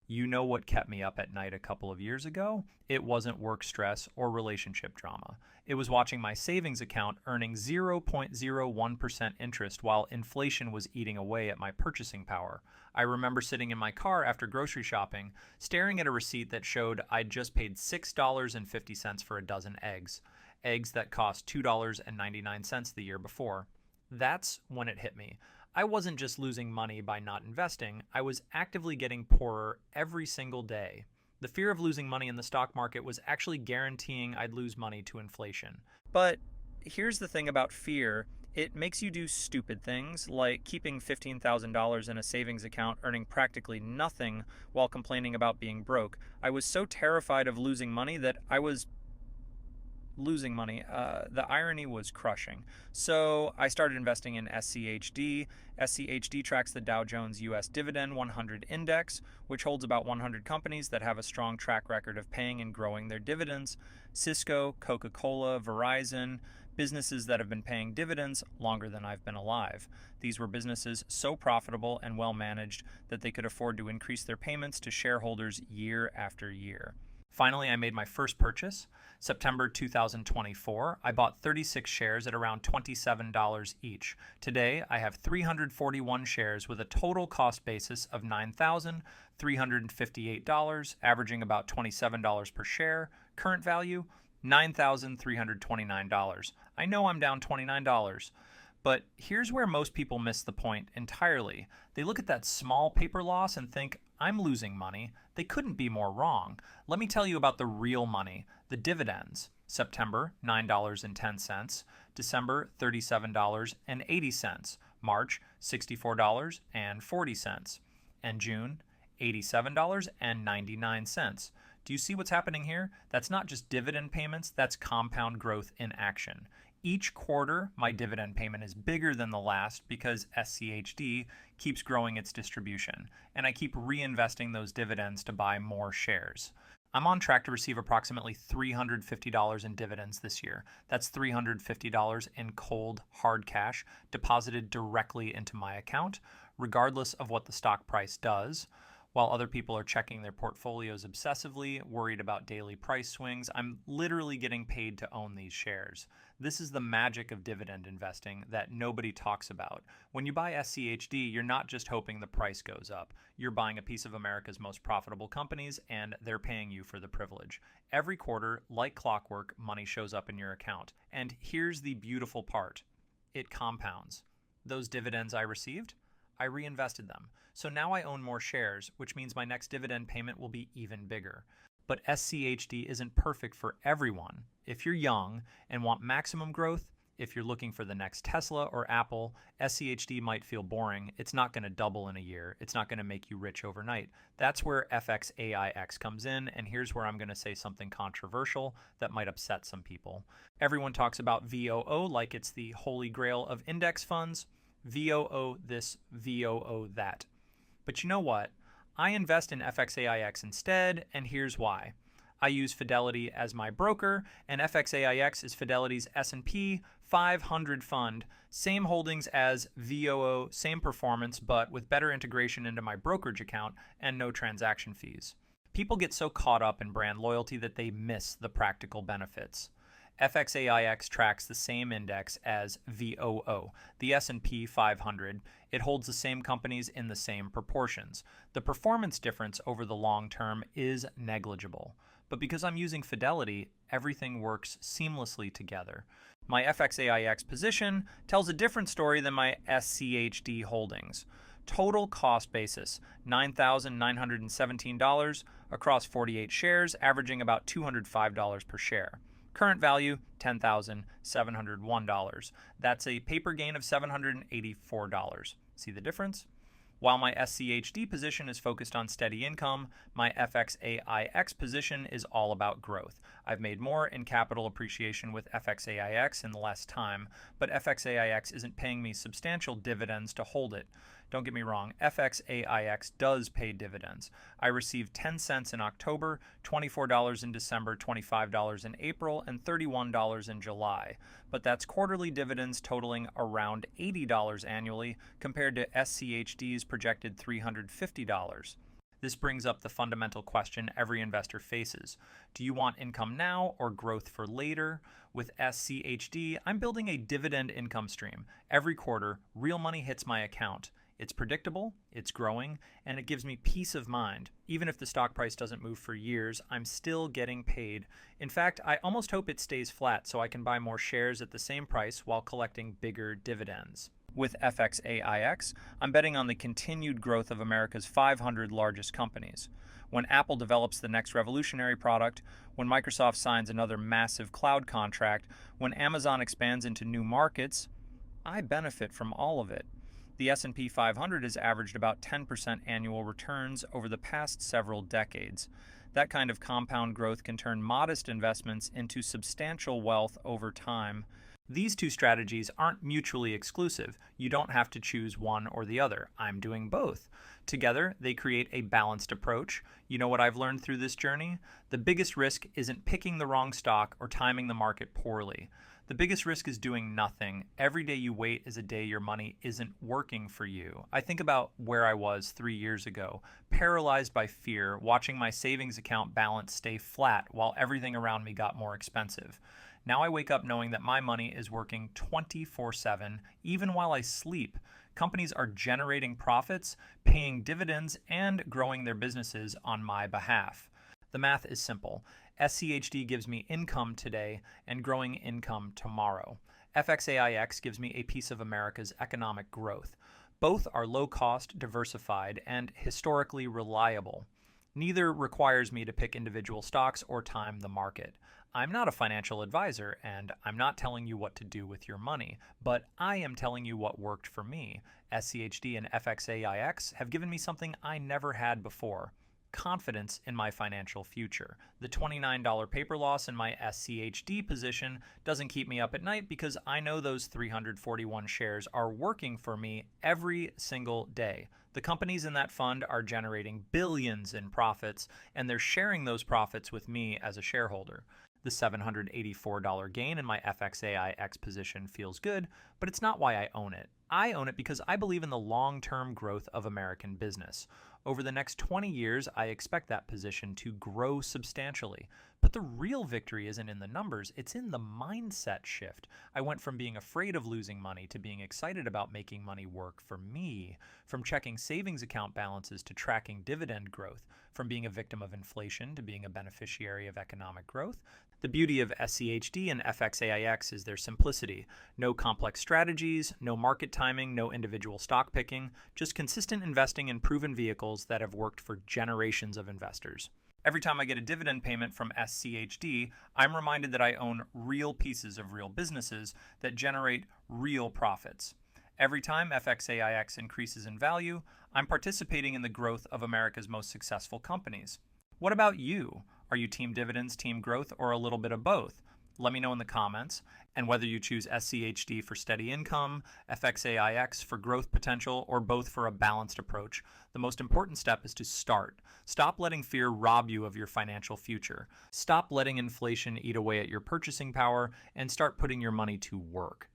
You know what kept me up at night a couple of years ago? It wasn't work stress or relationship drama. It was watching my savings account earning 0.01% interest while inflation was eating away at my purchasing power. I remember sitting in my car after grocery shopping, staring at a receipt that showed I'd just paid $6.50 for a dozen eggs. Eggs that cost $2.99 the year before. That's when it hit me. I wasn't just losing money by not investing, I was actively getting poorer every single day. The fear of losing money in the stock market was actually guaranteeing I'd lose money to inflation. But here's the thing about fear. It makes you do stupid things, like keeping $15,000 in a savings account earning practically nothing while complaining about being broke. I was so terrified of losing money that I was losing money. The irony was crushing. So I started investing in SCHD. SCHD tracks the Dow Jones U.S. Dividend 100 Index, which holds about 100 companies that have a strong track record of paying and growing their dividends. Cisco, Coca-Cola, Verizon, businesses that have been paying dividends longer than I've been alive. These were businesses so profitable and well managed that they could afford to increase their payments to shareholders year after year. Finally, I made my first purchase. September 2024, I bought 36 shares at around $27 each. Today, I have 341 shares with a total cost basis of $9,358, averaging about $27 per share. Current value, $9,329. I know I'm down $29. But here's where most people miss the point entirely. They look at that small paper loss and think, I'm losing money. They couldn't be more wrong. Let me tell you about the real money, the dividends. September, $9.10. December, $37.80. March, $64.40. And June, $87.99. Do you see what's happening here? That's not just dividend payments, that's compound growth in action. Each quarter, my dividend payment is bigger than the last because SCHD keeps growing its distribution, and I keep reinvesting those dividends to buy more shares. I'm on track to receive approximately $350 in dividends this year. That's $350 in cold, hard cash deposited directly into my account, regardless of what the stock price does. While other people are checking their portfolios obsessively, worried about daily price swings, I'm literally getting paid to own these shares. This is the magic of dividend investing that nobody talks about. When you buy SCHD, you're not just hoping the price goes up. You're buying a piece of America's most profitable companies, and they're paying you for the privilege. Every quarter, like clockwork, money shows up in your account. And here's the beautiful part. It compounds. Those dividends I received, I reinvested them. So now I own more shares, which means my next dividend payment will be even bigger. But SCHD isn't perfect for everyone. If you're young and want maximum growth, if you're looking for the next Tesla or Apple, SCHD might feel boring. It's not going to double in a year. It's not going to make you rich overnight. That's where FXAIX comes in, and here's where I'm going to say something controversial that might upset some people. Everyone talks about VOO like it's the holy grail of index funds. VOO this, VOO that. But you know what? I invest in FXAIX instead, and here's why. I use Fidelity as my broker, and FXAIX is Fidelity's S&P 500 fund. Same holdings as VOO, same performance, but with better integration into my brokerage account and no transaction fees. People get so caught up in brand loyalty that they miss the practical benefits. FXAIX tracks the same index as VOO, the S&P 500. It holds the same companies in the same proportions. The performance difference over the long term is negligible. But because I'm using Fidelity, everything works seamlessly together. My FXAIX position tells a different story than my SCHD holdings. Total cost basis, $9,917 across 48 shares, averaging about $205 per share. Current value, $10,701. That's a paper gain of $784. See the difference? While my SCHD position is focused on steady income, my FXAIX position is all about growth. I've made more in capital appreciation with FXAIX in less time, but FXAIX isn't paying me substantial dividends to hold it. Don't get me wrong, FXAIX does pay dividends. I received 10 cents in October, $24 in December, $25 in April, and $31 in July. But that's quarterly dividends totaling around $80 annually compared to SCHD's projected $350. This brings up the fundamental question every investor faces. Do you want income now or growth for later? With SCHD, I'm building a dividend income stream. Every quarter, real money hits my account. It's predictable, it's growing, and it gives me peace of mind. Even if the stock price doesn't move for years, I'm still getting paid. In fact, I almost hope it stays flat so I can buy more shares at the same price while collecting bigger dividends. With FXAIX, I'm betting on the continued growth of America's 500 largest companies. When Apple develops the next revolutionary product, when Microsoft signs another massive cloud contract, when Amazon expands into new markets, I benefit from all of it. The S&P 500 has averaged about 10% annual returns over the past several decades. That kind of compound growth can turn modest investments into substantial wealth over time. These two strategies aren't mutually exclusive. You don't have to choose one or the other. I'm doing both. Together, they create a balanced approach. You know what I've learned through this journey? The biggest risk isn't picking the wrong stock or timing the market poorly. The biggest risk is doing nothing. Every day you wait is a day your money isn't working for you. I think about where I was 3 years ago, paralyzed by fear, watching my savings account balance stay flat while everything around me got more expensive. Now I wake up knowing that my money is working 24/7, even while I sleep. Companies are generating profits, paying dividends, and growing their businesses on my behalf. The math is simple. SCHD gives me income today and growing income tomorrow. FXAIX gives me a piece of America's economic growth. Both are low-cost, diversified, and historically reliable. Neither requires me to pick individual stocks or time the market. I'm not a financial advisor, and I'm not telling you what to do with your money, but I am telling you what worked for me. SCHD and FXAIX have given me something I never had before: confidence in my financial future. The $29 paper loss in my SCHD position doesn't keep me up at night because I know those 341 shares are working for me every single day. The companies in that fund are generating billions in profits, and they're sharing those profits with me as a shareholder. The $784 gain in my FXAIX position feels good, but it's not why I own it. I own it because I believe in the long-term growth of American business. Over the next 20 years, I expect that position to grow substantially. But the real victory isn't in the numbers, it's in the mindset shift. I went from being afraid of losing money to being excited about making money work for me. From checking savings account balances to tracking dividend growth. From being a victim of inflation to being a beneficiary of economic growth. The beauty of SCHD and FXAIX is their simplicity. No complex strategies, no market timing, no individual stock picking, just consistent investing in proven vehicles that have worked for generations of investors. Every time I get a dividend payment from SCHD, I'm reminded that I own real pieces of real businesses that generate real profits. Every time FXAIX increases in value, I'm participating in the growth of America's most successful companies. What about you? Are you team dividends, team growth, or a little bit of both? Let me know in the comments. And whether you choose SCHD for steady income, FXAIX for growth potential, or both for a balanced approach, the most important step is to start. Stop letting fear rob you of your financial future. Stop letting inflation eat away at your purchasing power, and start putting your money to work.